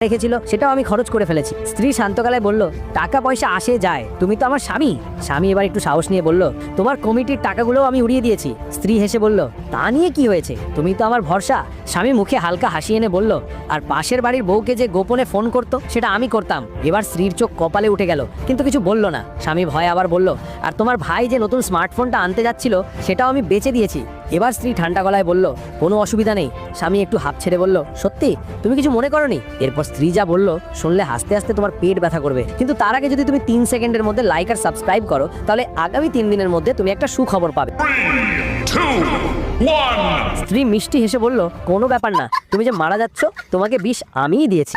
রেখেছিল সেটাও আমি খরচ করে ফেলেছি। স্ত্রী শান্ত গলায় বলল, টাকা পয়সা আসে যায়, তুমি তো আমার স্বামী। স্বামী এবার একটু সাহস নিয়ে বলল, তোমার কমিটির টাকাগুলোও আমি উড়িয়ে দিয়েছি। স্ত্রী হেসে বলল, তা নিয়ে কি হয়েছে, তুমি তো আমার ভরসা। স্বামী মুখে হালকা হাসি এনে বলল, আর পাশের বাড়ির বউকে যে গোপনে ফোন করতো সেটা আমি করতাম। এবার স্ত্রীর চোখ কপালে উঠে গেল, কিন্তু কিছু বলল না। স্বামী ভয়ে আবার বলল, আর তোমার ভাই যে নতুন স্মার্টফোনটা আনতে যাচ্ছিল সেটাও আমি বেচে দিয়েছি। এবার স্ত্রী ঠান্ডা গলায় বলল, কোনো অসুবিধা নেই। স্বামী একটু হাঁপ ছেড়ে বলল, সত্যি তুমি কিছু মনে করনি? এরপর স্ত্রী যা বলল শুনলে হাসতে হাসতে তোমার পেট ব্যথা করবে, কিন্তু তার আগে যদি তুমি 3 সেকেন্ডের মধ্যে লাইক আর সাবস্ক্রাইব করো তাহলে আগামী 3 দিনের মধ্যে তুমি একটা সুখবর পাবে। 3, 2, 1. স্ত্রী মিষ্টি হেসে বলল, কোনো ব্যাপার না, তুমি যে মারা যাচ্ছ তোমাকে বিষ আমিই দিয়েছি।